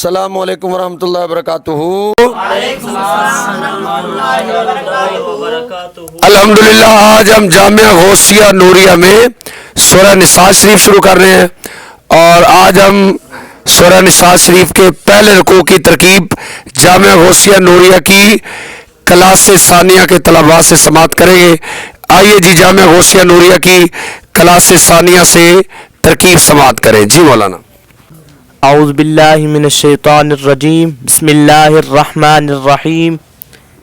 السلام علیکم ورحمۃ اللہ وبرکاتہ۔ الحمدللہ آج ہم جامعہ غوثیہ نوریہ میں سورہ نساء شریف شروع کر رہے ہیں، اور آج ہم سورہ نساء شریف کے پہلے رکوع کی ترکیب جامعہ غوثیہ نوریہ کی کلاس ثانیہ کے طلباء سے سماعت کریں گے۔ آئیے جی جامعہ غوثیہ نوریہ کی کلاس ثانیہ سے ترکیب سماعت کریں۔ جی مولانا۔ اعوذ باللہ من الشیطان الرجیم، بسم اللہ الرحمن الرحیم۔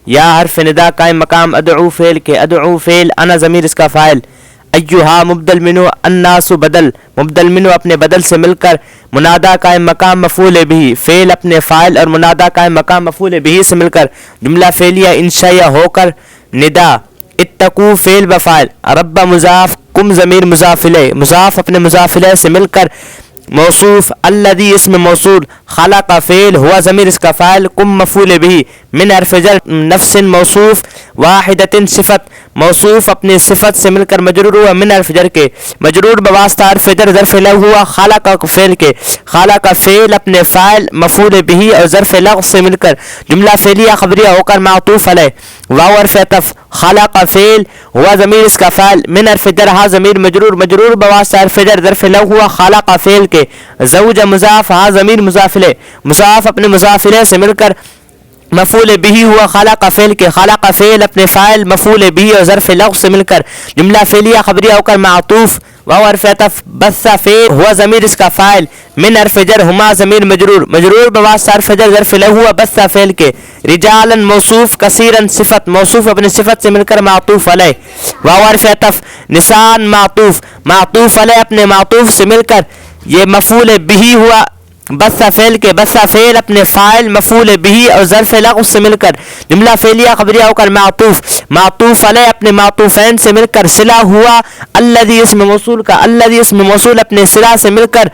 یا حرف ندا قائم مقام ادعو فعل کے، ادعو فعل، انا ضمیر اس کا فاعل، ایہا مبدل منو، الناس بدل، مبدل منو اپنے بدل سے مل کر، منادا قائم مقام مفعول بہ، فعل اپنے فاعل اور منادا قائم مقام مفعول بہ سے مل کر، جملہ فعلیہ انشائیہ ہو کر، ندا، اتقو فعل بفاعل، رب مضاف، کم ضمیر مضاف الیہ، مضاف اپنے مضاف الیہ سے مل کر، موصوف، الذی اسم موصول، خلق فعل، ہوا ضمیر اس کا فاعل، کم مفعول بہ، من حرف جر، نفس موصوف، واحدۃ صفت، موصوف اپنے صفت سے مل کر مجرور ہوا من حرف جر کے، مجرور بواسطہ حرف جر ظرف لغو ہوا خلق فعل کے، خلق فعل اپنے فاعل مفعول بہ اور ظرف لغو سے مل کر جملہ فعلیہ خبریہ ہو کر معطوف علیہ، واو حرف عطف، خلق فعل، ہوا ضمیر اس کا فاعل، من حرف جر ہا ضمیر مجرور، مجرور بواسطہ حرف جر ظرف لغو ہوا خلق فعل کے، زوج مضاف، ہا ضمیر مضاف الیہ، مضاف اپنے مضاف الیہ سے مل کر مفعول بہ ہوا خلق فعل کے، خلق فعل اپنے فاعل مفعول بہ اور ظرف لغو سے مل کر جملہ فعلیہ خبریہ ہو کر معطوف، واو حرف عطف، بث فعل، ہوا ضمیر اس کا فاعل، من حرف جر ہما ضمیر مجرور، مجرور بواسطہ حرف جر ظرف لغو ہوا بث فعل کے، رجالا موصوف، کثیرا صفت، موصوف اپنے صفت سے مل کر معطوف علیہ، واو حرف عطف، نساء معطوف، معطوف علیہ اپنے معطوف سے مل کر یہ مفعول بہ ہوا بث فعل کے، بث فعل اپنے فاعل مفعول بہ اور ظرف لغو سے مل کر جملہ فعلیہ خبریہ ہو کر معطوف، معطوف علیہ اپنے معطوفین سے مل کر صلہ ہوا الذی اسم موصول کا، الذی اسم موصول اپنے صلہ سے مل کر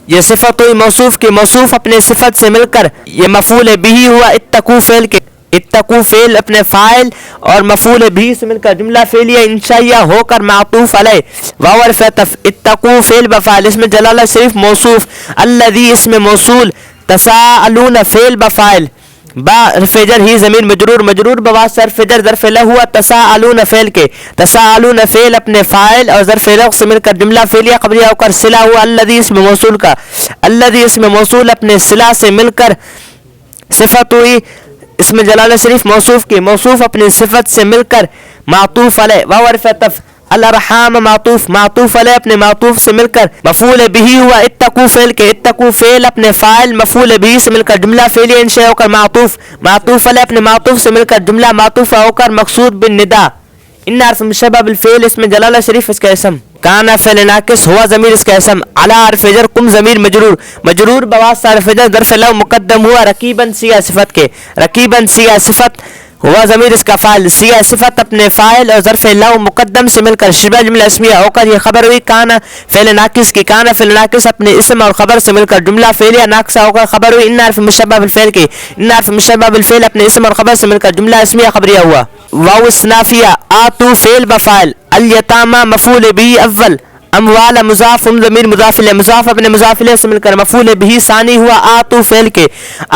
یہ صفت ہوئی موصوف کی، موصوف اپنے صفت سے مل کر یہ مفعول بہ ہوا اتقو فعل کے، اتقو فعل اپنے فاعل اور مفعول بہ سے مل کر جملہ فعلیہ انشائیہ ہو کر معطوف علیہ، واو حرف عطف، اتقو فعل بفاعل، اسم جلالہ شریف موصوف، الذی اسم موصول، تساءلون فعل بفاعل، با حرف جر ہی ضمیر مجرور، مجرور بواسطہ حرف جر ظرف لغو ہوا تساءلون فعل کے، تساءلون فعل اپنے فاعل اور ظرف لغو سے مل کر جملہ فعلیہ خبریہ ہو کر صلہ ہوا الذی اسم موصول کا، الذی اسم موصول اپنے صلہ سے مل کر صفت ہوئی اسم جلالہ شریف موصوف کی، موصوف اپنی صفت سے مل کر معطوف علیہ، واو حرف عطف، الارحام معطوف، معطوف علیہ اپنے معطوف سے مل کر مفعول بہ ہوا اتقو فعل کے، اتقو فعل اپنے فاعل مفعول بہ سے مل کر جملہ فعلیہ انشاء ہو کر معطوف، معطوف علیہ اپنے معطوف سے مل کر جملہ معطوفہ ہو کر مقصود بالندا، ان حرف مشبہ بالفعل اسم جلالہ شریف اس کا اسم، کانا فعل ناقص، ہوا ضمیر اس کا اسم، علی حرف جر، قم ضمیر مجرور، مجرور بواسطہ حرف جر ظرف لغو مقدم ہوا رقیباً سیاہ صفت کے، رقیباً سیاہ صفت، ہوا ضمیر اس کا فاعل، سیاہ صفت اپنے فاعل اور ظرف لغو مقدم سے مل کر شبہ جملہ اسمیہ ہو کر یہ خبر ہوئی کانا فعل ناقص کی، کانا فعل ناقص اپنے اسم اور خبر سے مل کر جملہ فعلیہ ناقصہ ہو کر خبر ہوئی ان حرف مشبہ بالفعل کی، ان حرف مشبہ بالفعل اپنے اسم اور خبر سے مل کر جملہ اسمیہ خبریہ ہوا، واو استنافیہ، آتو فعل بفاعل، الیتامى مفعول بہ اول، اموال مضاف ضمیر مضاف الیہ، مضاف اپنے مضاف الیہ سے مل کر مفعول بہ ثانی ہوا آتو فعل کے،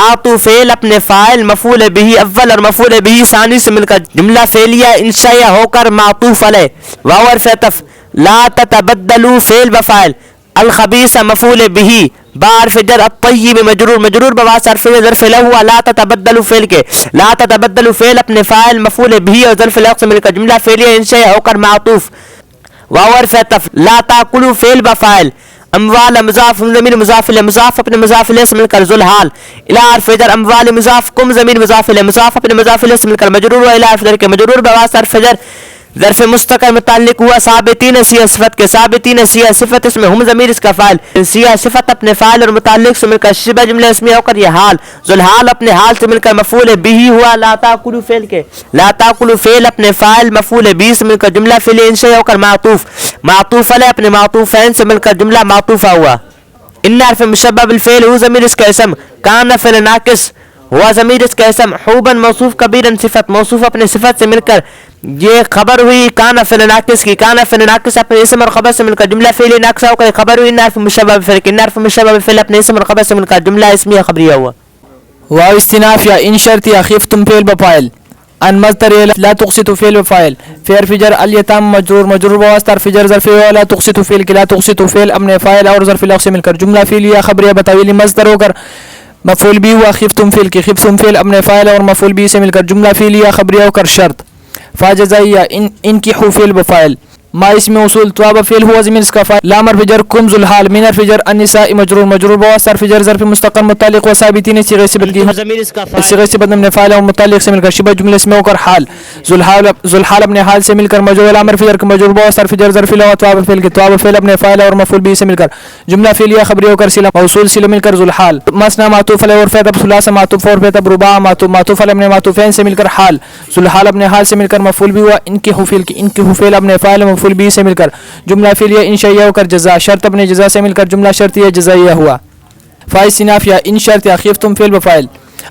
آتو فعل اپنے فاعل مفعول بہ اول اور مفعول بہ ثانی سے مل کر جملہ فعلیہ انشائیہ ہو کر معطوف علیہ، واو حرف عطف، لا تتبدلوا فعل بفاعل، الخبیث مفعول بہ، با حرف جر، الطیب مجرور، مجرور بواسطہ حرف جر ظرف لغو ہوا لا تتبدلوا فعل کے، لا تتبدلوا فعل اپنے فاعل مفعول بہ اور ظرف لغو سے مل کر جملہ فعلیہ انشائیہ ہو کر معطوف، واو حرف عطف، لا تاکلوا فعل بفاعل، اموال مضاف ضمیر مضاف الیہ، مضاف اپنے مضاف الیہ سے مل کر ذو الحال، الی حرف جر، اموال مضاف، کم ضمیر مضاف الیہ، مضاف اپنے مضاف الیہ سے مل کر مجرور و الی حرف جر کے، مجرور بواسطہ حرف جر ظرف مستقر متعلق ہوا ثابتین سیاہ صفت کے، ثابتین سیاہ صفت اس میں ہم ضمیر اس کا فاعل، سیاہ صفت اپنے فاعل اور متعلق سے مل کر شبہ جملہ اسمیہ ہو کر یہ حال، ذو الحال اپنے حال سے مل کر مفعول بہ ہوا لا تاکلوا فعل کے، لا تاکلوا فعل اپنے فاعل مفعول بہ سے مل کر جملہ فعلیہ انشاء ہو کر معطوف، معطوف علیہ اپنے معطوفین سے مل کر جملہ معطوفہ ہوا، ان حرف مشبہ بالفعل ہو ضمیر اس کا اسم، کان فعل ناقص، ہوا ضمیر اس کا اسم، حوبن موصوف، کبیرن صفت، موصوف اپنے صفت سے مل کر یہ خبر ہوئی کان فعل ناقص کی، کان فعل ناقص اپنے اسم اور خبر سے مل کر جملہ فعلی ناقصہ ہو کر خبر ہوئی نعت مشبہ بفعل کی، نعت مشبہ بفعل اپنے اسم اور خبر سے مل کر جملہ اسمیہ خبریہ ہوا. واو استناف یا ان شرط یا خفتم فعل بفاعل. ان مصدر لا تقسط فعل وفاعل. في حرف جر اليتام مجرور، مجرور بواسطہ حرف جر ظرف ولا تقسط فعل کی، لا تقسط فعل اپنے فاعل اور ظرف الاخ سے مل کر جملہ فعلیہ خبریہ بتاویل مصدر ہو کر مفعول بھی ہوا خفتم فعل کی، خفتم فعل اپنے فاعل اور مفعول بھی سے مل کر جملہ فعلیہ خبریہ ہو کر شرط. فاجزائیہ ان کی فعل بفاعل. ما اسم موصول تواب فعل هو ضمیر اس کا فاعل. لام حرف جر کم ذو الحال، من حرف جر النساء مجرور، مجرور بواسطہ حرف جر ظرف مستقر متعلق و ثابتین صیغہ صفت کی، ضمیر اس کا فاعل، صیغہ صفت اپنے فاعل اور متعلق سے مل کر شبہ جملے اس میں ہو کر حال. ذو الحال اپنے حال سے مل کر مجرور، لام حرف جر مجرور بواسطہ حرف جر ظرف لو تواب فعل کی، تواب فعل اپنے فاعل اور مفعول بھی سے مل کر جملہ فعلیہ خبریہ ہو کر صلہ موصول صلہ مل کر ذو الحال. مثنى معطوف علیہ، ورفعت اب ثلاثہ معطوف، ورفعت اب رباع معطوف، معطوف علیہ اپنے معطوفین سے مل کر حال. ذو الحال اپنے حال سے مل کر مفعول بھی ہوا ان کی فعل کی، ان کی فعل اپنے فاعل مفعول بھی سے مل کر جملہ فعلیہ انشائیہ ہو کر جزا، شرط اپنے جزا سے مل کر جملہ شرطیہ جزائیہ ہوا. فاعل استناف یا ان شرط یا خفتم فعل بفاعل.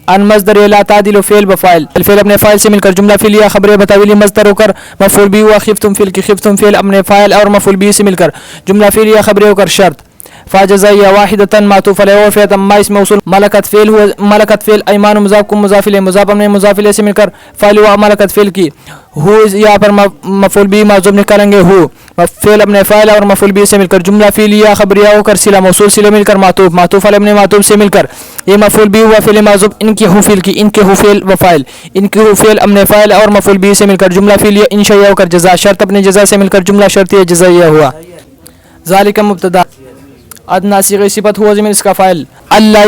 ان مصدر لا تعدل فعل بفاعل، الفعل اپنے فاعل سے مل کر جملہ فعلیہ خبر بتاویل مصدر ہو کر مفعول بھی ہوا خفتم فعل کی، خفتم فعل اپنے فاعل اور مفعول بھی سے مل کر جملہ فعلیہ خبر ہو کر شرط. فاجزائیہ واحدۃ معطوف علیہ ورفعت ما اسم موصول، ملکت فعل ہوا، ملکت فعل ایمان مضاف کو مضاف الیہ، مضاف اپنے مضاف الیہ سے مل کر فاعل ہوا ملکت فعل کی. ہو یہاں پر مفعول بھی معذوب نکالیں گے، ہو فعل اپنے فاعل اور مفعول بھی سے مل کر جملہ فعلیہ خبریہ ہو کر صلہ موصول صلہ مل کر معطوف، معطوف علیہ اپنے معطوف سے مل کر یہ مفعول بھی ہوا فعل معذوب ان کی ہو فعل کی، ان کے ہو فعل و فاعل، ان کی ہو فعل اپنے فاعل اور مفعول بھی سے مل کر جملہ فعلیہ انشائیہ ہو کر جزا، شرط اپنے جزا سے مل کر جملہ شرطیہ جزائیہ ہوا. ذالک مبتدا ادنا صیغہ صفت ہوا ضمیر اس کا فاعل. اللہ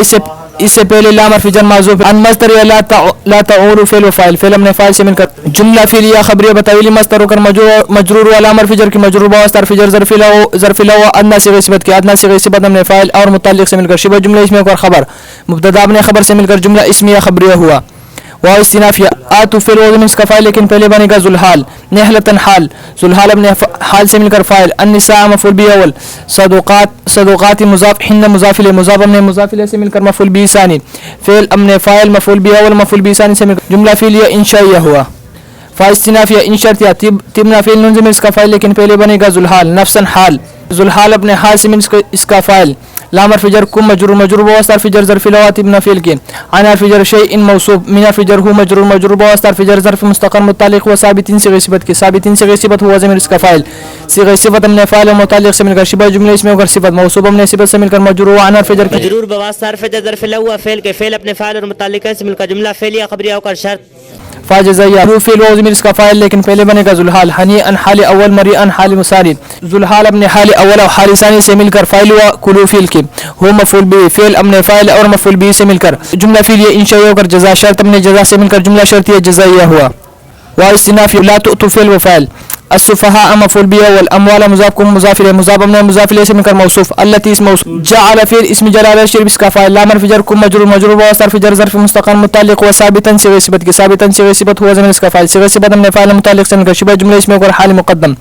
اس سے پہلے لام حرف جر معذوف، ان مصدر لا تعول فعل و فاعل، فعل اپنے فاعل سے مل کر جملہ فعلیہ خبریہ بتاویل مصدر ہو کر مجرور و لام حرف جر کی، مجرور بواسطہ حرف جر ظرف لو ادنا صیغہ صفت کی، ادنا صیغہ صفت اپنے فاعل اور متعلق سے مل کر شبہ جملہ اسمیہ ہو کر خبر، مبتدا اپنے خبر سے مل کر جملہ اسمیہ خبریہ ہوا. واو استنافیہ آتو فعل و ضمیر اس کا فاعل لیکن پہلے بنے گا ذو الحال. نحلتن حال، ذو الحال اپنے حال سے مل کر فاعل. النساء مفعول بھی اول، صدقات مضاف، ہند مضاف الیہ، مضاف اپنے مضاف الیہ سے مل کر مفعول بھی ثانی، فعل اپنے فاعل مفعول بھی اول مفعول بھی ثانی سے مل کر جملہ فعلیہ انشائیہ ہوا. فاستنافیہ ان شرطیہ تبنا فعل نون ضمیر اس کا فاعل لیکن پہلے بنے گا ذو الحال. نفسن حال، ذو الحال اپنے حال سے مل اس کا فاعل. لام حرف جر کم مجرور، مجرور بواسطہ حرف جر ظرف لوات ابن فعل کی. عن حرف جر شیء موصوف، من حرف جر هو مجرور، مجرور بواسطہ حرف جر ظرف مستقر متعلق و ثابتین صیغہ صفت کی، ثابتین صیغہ صفت ہوا ضمیر اس کا فاعل. صیغہ صفت اپنے فاعل و متعلق سے مل کر شبہ جملہ اس میں ہو کر صفت، موصوف اپنے صفت سے مل کر مجرور. عن حرف جر مجرور بواسطہ حرف جر ظرف لو فعل کے، فعل اپنے فاعل اور متعلق سے مل کر جملہ فعلیہ خبریہ ہو کر شرط. فاجزائیہ ہو فعل و ضمیر اس کا فاعل لیکن پہلے بنے گا ذو الحال. ہنی ان حال اول، مری ان حال ثانی، ذو الحال اپنے حال اول اور حال ثانی سے مل کر فاعل ہوا کلو فعل کی. ہو مفعول بھی، فعل اپنے فاعل اور مفعول بھی سے مل کر جملہ فعلیہ انشائیہ ہو کر جزا، شرط اپنے جزا سے مل کر جملہ شرطیہ جزائیہ ہوا. واستناف لا تؤتوا فعل وفاعل. السفهاء مفعول به اول، اموال مضاف کو مضاف الیہ، مضاف اپنے مضاف الیہ سے مل کر موصوف. التی اسم موصوف. جعل فعل اسم جلالہ شرب اس کا فاعل. لام حرف جر کو مجرور، مجرور بواسطہ حرف جر ظرف مستقر متعلق و ثابتا صیغہ صفت کی، ثابتا صیغہ صفت ہوا ضمیر اس کا فاعل. صیغہ صفت اپنے فاعل متعلق سے مل کر شبہ جملہ اس میں ہو کر حال مقدم.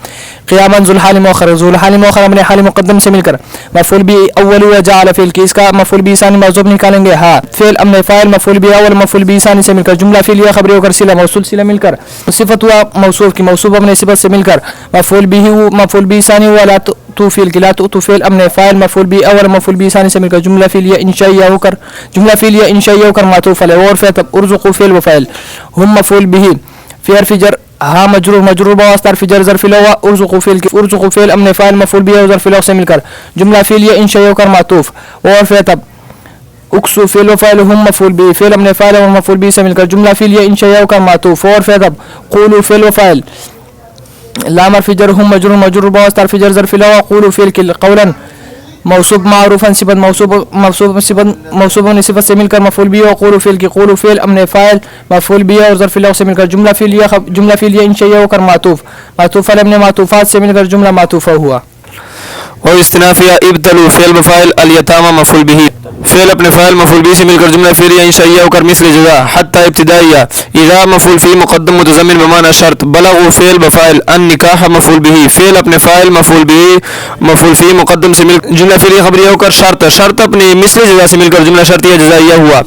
قیاما ذو الحال مؤخر، ذو الحال مؤخر اپنے حال مقدم سے مل کر مفعول به اول و جعل فعل کی، اس کا مفعول به ثانی موصوف نکالیں گے. ہاں فعل اپنے فاعل مفعول به اول مفعول به ثانی سے مل کر جملہ فعلیہ خبر ہو کر صلہ موصول صلہ مل کر صفت ہوا موصوف کی، موصوف اپنے صفت سے مل کر مفعول به مفعول به ثانی ولا تو فعل کی، لا تو فعل اپنے فاعل مفعول به اول مفعول به ثانی سے مل کر جملہ فعلیہ انشائیہ ہو کر معطوف علیہ. اور فعل ارزقوا فعل وفاعل. هم مفعول به في حرف جر ہاں مجرور، مجرور بواسطہ حرف جر ظرف لو ارزقوا فعل کی، ارزقوا فعل اپنے فاعل مفعول به اور ظرف لو سے مل کر جملہ فعلیہ انشائیہ ہو کر معطوف. اور فعل اکسو فعل وفاعل هم مفعول به، فعل اپنے فاعل اور مفعول به سے مل کر جملہ فعلیہ انشائیہ ہو کر معطوف. اور فعل قولوا فعل وفاعل. لام حرف جر هم مجرور، مجرور بواسطہ حرف جر ظرف لو قولوا فعل کی. قولا موصوف معروفا صفت، موصوف نے صفت سے مل کر مفعول به اور قولوا فعل کی، قولوا فعل اپنے فاعل مفعول به اور ظرف لو سے مل کر جملہ فعلیہ انشائیہ ہو کر معطوف علیہ اپنے معطوفات سے مل کر جملہ معطوفہ ہوا. اور استنافیہ ابتلوا فعل بفاعل، الیتامى مفعول به، فعل اپنے فاعل مفعول به سے مل کر جملہ فعلیہ انشائیہ ہو کر مثل جزا. حتی ابتدائیہ اذا مفعول فی مقدم متضمن بمعنی شرط. بلغوا فعل بفاعل. النکاح مفعول به، فعل اپنے فاعل مفعول به مفعول فی مقدم سے مل جملہ فعلیہ خبریہ ہو کر شرط، شرط اپنے مثل جزا سے مل کر جملہ شرطیہ جزائیہ ہوا.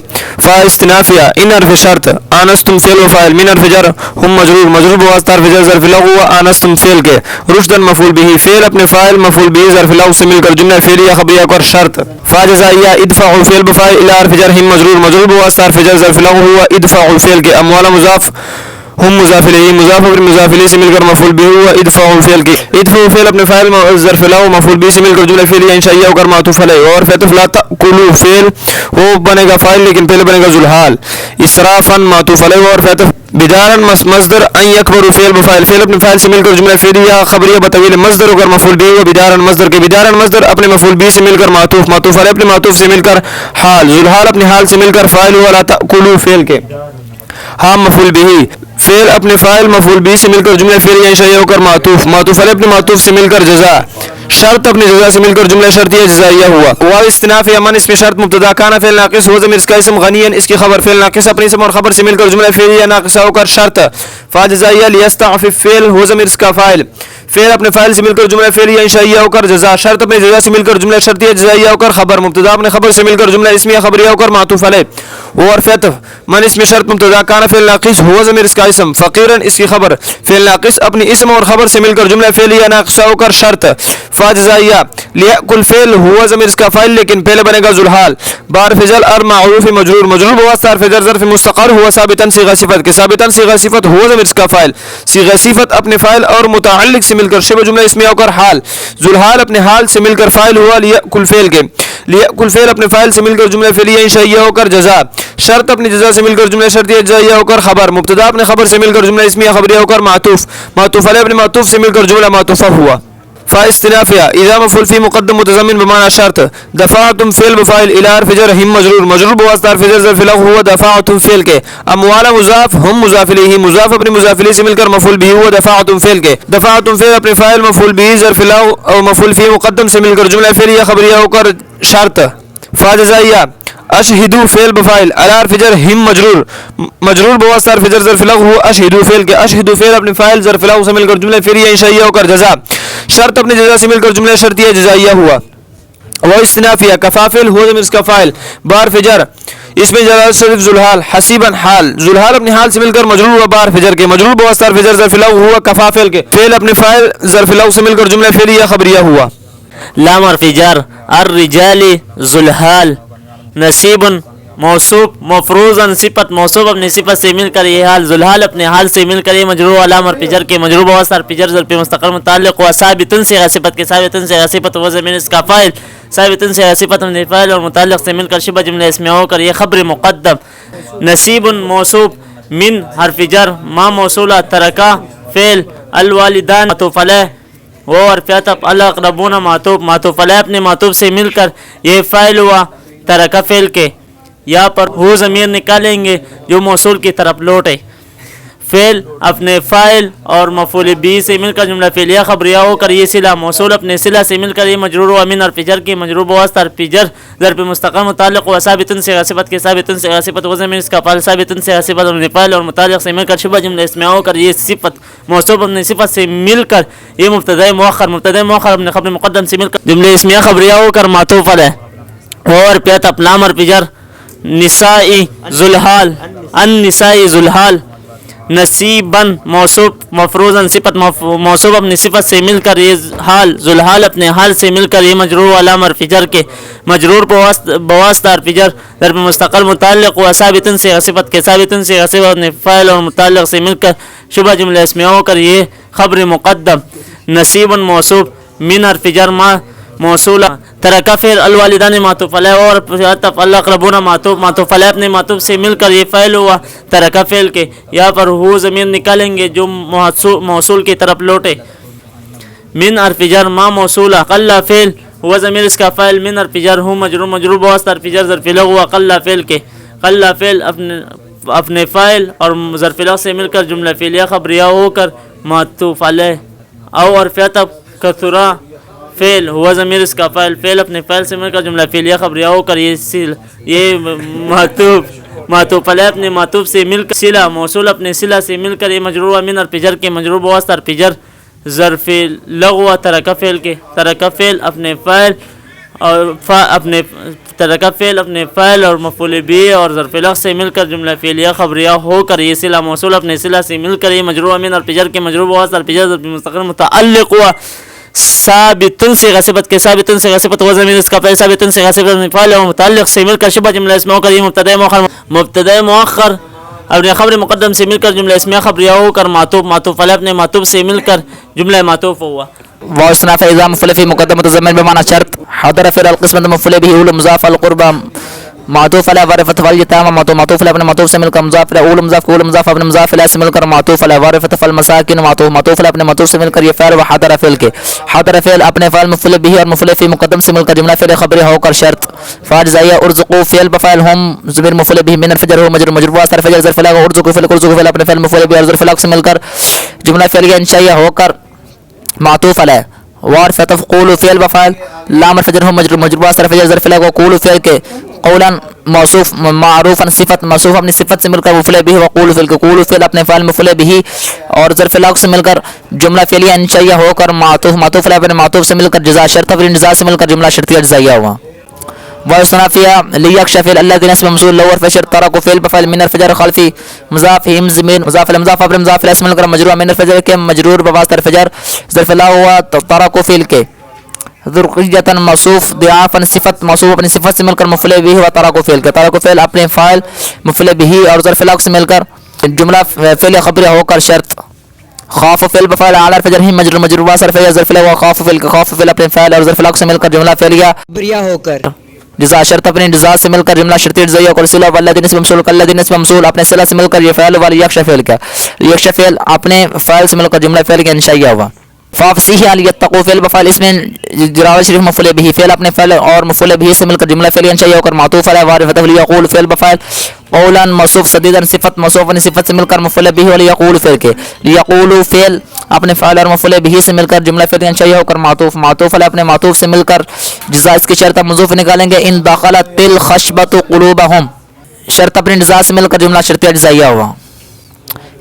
فا استنافیہ ان حرف شرط آنستم فعل و فاعل من حرف جر ہم مجرور مجرور بواسطہ حرف جر ظرف لغو و آنستم فعل کے رشدن مفعول به فعل اپنے فاعل مفعول به ظرف لغو سے مل کر جملہ فعلیہ خبریہ اور شرط فا جزائیہ ادفع فعل بفاعل الى حرف جر ہم مجرور مجرور بواسطہ حرف جر ظرف لغو ہوا ادفع فعل کے اموال مضاف ہم مضاف الیہ مضاف اور مضاف الیہ سے مل کر مفعول به ہوا ادفع فعل کے ادفع فعل اپنے فاعل ظرف لغو مفعول به سے مل کر جملہ فعلیہ انشائیہ اور معطوف علیہ اور فتح لا تاکلوا فعل وہ بنے گا فاعل لیکن پہلے بنے گا ذوالحال اسرافا معطوف علیہ اور فتح بدارا مصدر ان یکبر فعل بفاعل فعل اپنے فاعل سے مل کر جملہ فعلیہ خبریہ بطویل مصدر ہو کر مفعول به و بدارا مصدر کے بدارا مصدر اپنے مفعول به سے مل کر معطوف معطوف علیہ اپنے معطوف سے مل کر حال ذوالحال اپنے حال سے مل کر فاعل ہوا لا تاکلوا فعل کے ہاں مفعول به فعل اپنے فاعل مفعول به سے مل کر جملہ فعلیہ انشائیہ ہو کر معطوف معطوف علیہ اپنے معطوف سے مل کر جزاء شرط اپنی جزا سے مل کر جملہ شرطیہ جزائیہ ہوا واو استناف یمن اس میں شرط مبتدا کانا فعل ناقص ہو ضمیر اس کا اسم غنیا اس کی خبر فعل ناقص اپنے اسم اور خبر سے مل کر جملہ فعلیہ ناقصہ ہو کر شرط فا جزائیہ لیستعفف فعل ہو ضمیر اس کا فاعل فعل اپنے فاعل سے مل کر جملہ فعلیہ انشائیہ ہو کر جزا شرط اپنے جزا سے مل کر جملہ شرطیہ جزائیہ ہو کر خبر مبتدا اپنے خبر سے مل کر جملہ اسمیہ خبریہ ہو کر معطوف علیہ اور فتح من اس میں شرط مبتدا کانا فعل ناقص ہو ضمیر اس کا اسم فقیرا اس کی خبر فعل ناقص اپنی اسم اور خبر سے مل کر جملہ فعلیہ ناقصہ ہو کر شرط فا جزائیہ لیأکل فعل ہوا ضمیر اس کا فاعل لیکن پہلے بنے گا ذوالحال بار فعل ار معروف مجرور مجرور بواسطہ حرف جر ظرف مستقر ہوا ثابتا صیغہ صفت کے ثابتا صیغہ صفت ہوا ضمیر اس کا فاعل صیغہ صفت اپنے فاعل اور متعلق سے مل کر شبہ جملہ اسمیہ ہو کر حال ذوالحال اپنے حال سے مل کر فاعل ہوا لیأکل فعل کے لیأکل فعل اپنے فاعل سے مل کر جملہ فعلیہ انشائیہ ہو کر جزاء شرط اپنی جزا سے مل کر جملہ شرطیہ جزائیہ ہو کر خبر مبتدا اپنے خبر سے مل کر جملہ اسمیہ خبریہ ہو کر معطوف معطوف علیہ اپنے معطوف سے مل کر جملہ معطوفہ ہوا فا استنافیہ اذا مفعول فی مقدم متضمن بمعنى شرط دفعتم فعل بفاعل الى حرف جر ہم مجرور مجرور بواسطہ حرف جر ظرف لغو ہوا دفعتم فعل کے اموال مضاف ہم مضاف الیہ مضاف اپنے مضاف الیہ سے مل کر مفعول به ہوا دفعتم فعل کے دفعتم فعل اپنے فاعل مفعول به ظرف لغو اور مفعول فی مقدم سے مل کر جملہ فعلیہ خبریہ ہو کر شرط فا جزائیہ اشہدو فعل بفاعل علی حرف جر ہم مجرور مجرور بواسطہ حرف جر ظرف لغو ہوا اشہدو فعل کے اشہدو فعل اپنے فاعل ظرف لغو سے مل کر جملہ فعلیہ انشائیہ ہو کر جزاء شرط اپنے جزا سے مل کر جملہ شرطیہ جزائیہ ہوا وہ استنافیہ کفافل ہو ضمیر اس کا فاعل بار فجر اس میں جلال صرف ذوالحال حسیبا حال ذوالحال اپنے حال سے مل کر مجرور ہوا بار فجر کے مجرور بواسطہ حرف جر ظرف لغو ہوا کفافل کے فعل اپنے فاعل ظرف لغو سے مل کر جملہ فعلیہ خبریہ ہوا لام حرف جر الرجال ذوالحال نصیب موصوف مفروضا صفت موصوف اپنی صفت سے مل کر یہ حال ذوالحال اپنے حال سے مل کر یہ مجرور علامہ حرف جر کے مجرور بواسطہ حرف جر ظرف مستقر متعلق ہوا ثابتا صیغہ صفت کے ثابتا صیغہ صفت و ضمیر اس کا فاعل ثابتا صیغہ صفت اپنے فاعل اور متعلق سے مل کر شبہ جملہ اسمیہ ہو کر یہ خبر مقدم نصیب موصوف من حرف جر ما موصولہ ترکا فعل الوالدان معطوف علیہ وہ حرف عطف الاقربون معطوف علیہ اپنے معطوف سے مل کر یہ فاعل ہوا ترکا فعل کے یہاں پر ہو ضمیر نکالیں گے جو موصول کی طرف لوٹے فعل اپنے فاعل اور مفعول به سے مل کر جملہ فعلیہ خبریہ ہو کر یہ صلہ موصول اپنے صلہ سے مل کر یہ مجرور و من حرف جر کی مجرور بواسطہ حرف جر ضرب مستقر متعلق و ثابتا صیغہ صفت کے ثابتا صیغہ صفت و ضمیر اس کا فاعل ثابتا صیغہ صفت اپنے فاعل اور متعلق سے مل کر شبہ جملہ اسمیہ ہو کر یہ صفت موصوف اپنے صفت سے مل کر یہ مبتدا مؤخر اپنے خبر مقدم سے مل کر جملہ اسمیہ خبریہ ہو کر معطوف علیہ اور پیت اپلام حرف جر نسائی ذوالحال النسائی ذوالحال نصیبا موصوف مفروضا صفت موصوف اپنی صفت سے مل کر یہ حال ذوالحال اپنے حال سے مل کر یہ مجرور علامہ حرف جر کے مجرور بواسطہ حرف جر ضرب مستقر متعلق و ثابتا صیغہ صفت کے ثابتا صیغہ صفت اپنے فاعل اور متعلق سے مل کر شبہ جملہ اسمیہ ہو کر یہ خبر مقدم نصیبا موصوف من حرف جر ما موصولہ ترکا فعل الوالدان معطوف علیہ اور عطف الاقربون معطوف علیہ اپنے معطوف سے مل کر یہ فعل ہوا ترکا فعل کے یہاں پر ہو ضمیر نکالیں گے جو موصول کی طرف لوٹے من حرف جر ما موصولہ قل فعل ہوا ضمیر اس کا فاعل من حرف جر ہوں مجرور بواسطہ حرف جر ظرف لغو ہوا قل فعل کے قل فعل اپنے فاعل اور ظرف لغو سے مل کر جملہ فعلیہ خبریہ ہو کر معطوف علیہ او حرف عطف کثرا فعل ہوا ضمیر اس کا فاعل فعل اپنے فاعل سے مل کر جملہ فعلیہ خبریہ ہو کر یہ معطوف علیہ اپنے معطوف سے مل کر صلہ موصول اپنے صلہ سے مل کر یہ مجرور من حرف جر کے مجرور بواسطہ حرف جر ظرف لغو ترکا فعل کے ترکا فعل اپنے فاعل اور اپنے ترکہ فعل اپنے فعل اور مفعول بھی اور ظرف الوقت سے مل کر جملہ فعلیہ خبریہ ہو کر یہ صلہ موصول اپنے صلہ سے مل کر یہ مجرور امین اور پجر کے مجرور ہوا ظرف جر ظرف مستقر متعلق ہوا ثابتن سے غصبت کے ثابتن سے غصبت ہوا زمین اس کا فعل ثابتن سے غصبت فعل اور متعلق سے مل کر شبہ جملہ اسم ہو کر یہ مبتدا مؤخر اپنے خبر مقدم سے مل کر جملہ اسمیہ خبریہ ہو کر معطوف علیہ اپنے معطوف سے مل کر جملہ معطوف ہوا. واصنع فإذا مفعول في مقدم متضمن بمعنى شرط حضر فعل القسمة مفعول به أول مضاف القربى معطوف على وارفة فعل تام معطوف على ابن معطوف سے مل کر مضاف على اول مضاف ابن مضاف على سے مل کر معطوف على وارفة فعل مساکن معطوف على ابن معطوف سے مل کر یہ فعل وحضر فعل کے حضر فعل اپنے فعل مفعول به اور مفعول في مقدم سے مل کر جملہ فعل خبری ہو کر شرط فاجزائیہ ارزقوا فعل بفعل هم ضمیر مفعول به من الفجر هو مجرور واسطہ فجر ظرف لا ارزقوا فعل اپنے فعل مفعول به اور ظرف لا سے مل کر جملہ فعلیہ انشائیہ ہو کر معطوف علیہ وارفة قول فعل بفعل لام الفجر هم مجرور واسطہ فجر ظرف لا وقول فعل کے قولا موصوف معروفا صفت موصوف اپنی صفت سے مل کر مفعول به وقول فعل کے قول فعل اپنے فعل مفعول به اور ظرف لا سے مل کر جملہ فعلیہ انشائیہ ہو کر معطوف علیہ اپنے معطوف سے مل کر جزاء شرط اور جزاء سے مل کر جملہ شرطیہ جزائیہ ہوا. ويصنع فيها ليكشف الذين اسم ممصول لور فشر تركوا فعل بفعل من الفجر خلفي مضاف هم زمين مضاف المضاف ابر مضاف اسم الكرم مجرور من الفجر کے مجرور بواسطہ الفجر ظرف لا ہوا تركوا فعل کے ذرقیۃ موصوف ضعافا صفت موصوف اپنی صفت سے مل کر مفعول به و تركوا فعل کے تركوا فعل اپنے فاعل مفعول به اور ظرف لا سے مل کر جملہ فعل خبر ہو کر شرط خاف فعل بفعل اعلی الفجر ہی مجرور واسطہ ظرف لا و خاف فعل اپنے فاعل اور ظرف لا سے مل کر جملہ فعلیہ خبریہ ہو کر جزاء شرط اپنے جزاء سے مل کر جملہ شرطی جزائیہ اور صلہ والذین اسم ممصول کالذین اسم ممصول اپنے صلہ سے مل کر یہ فعل والی یکشف فعل کا یکشف فعل اپنے فاعل سے مل کر جملہ فعل کا انشائیہ ہوا. فافصیح علی یتقوا فعل بفعل اسم جراوہ شریف مفعول به فعل اپنے فعل اور مفعول به سے مل کر جملہ فعل انشائیہ ہو کر معطوف علی وارفۃ یقول فعل بفعل قولا موصوف سدیدا صفت موصوف اپنی صفت سے مل کر مفعول به ولی یقول فعل کے یقول فعل اپنے فعل اور مفعول به سے مل کر جملہ فعل انشائیہ ہو کر معطوف علی اپنے معطوف سے مل کر جزاء اس کی شرط مضاف نکالیں گے ان دخلت الخشبۃ قلوبهم شرط اپنے جزاء سے مل کر جملہ شرطیہ جزائیہ ہوا.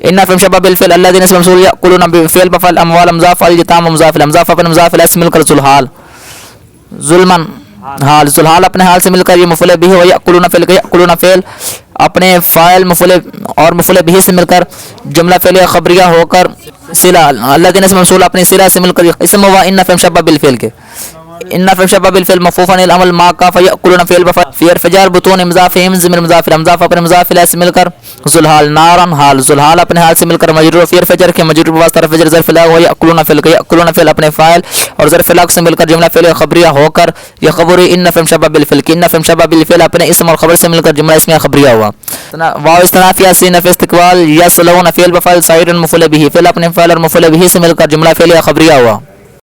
ان فهم شباب الفعل الذين اسم ممصول ياكلون بفعل بفعل اموال مضاف اليتامى مضاف المضاف اپنے مضاف الیہ سے مل کر ذوالحال ظلما حال ذوالحال اپنے حال سے مل کر یہ مفعول به و ياكلون فعل ياكلون فعل اپنے فاعل مفعول اور مفعول به سے مل کر جملہ فعلیہ خبریہ ہو کر صلہ الذين اسم ممصول اپنے صلہ سے مل کر اسم ہوا ان فهم شباب الفعل کے ان فهم شباب الفعل مفعول عن العمل ما كاف ياكلون فعل بفعل في ارفجار بطون مضاف من مضاف المضاف اپنے مضاف الیہ سے مل کر ذوالحال نارا حال ذوالحال اپنے حال سے مل کر مجرور فی ارفجر کے مجرور واسطہ فجر ظرف لا و یاکلون فعل اپنے فاعل اور ظرف لا سے مل کر جملہ فعل خبریہ ہو کر یہ خبر ان فهم شباب الفعل کہ ان فهم شباب الفعل اپنے اسم اور خبر سے مل کر جملہ اسمیہ خبریہ ہوا. واو استنافیہ سے نفی استقبال یصلون فعل بفعل صائر مفعول به فعل اپنے فاعل اور مفعول به سے مل کر جملہ فعلیہ خبریہ ہوا.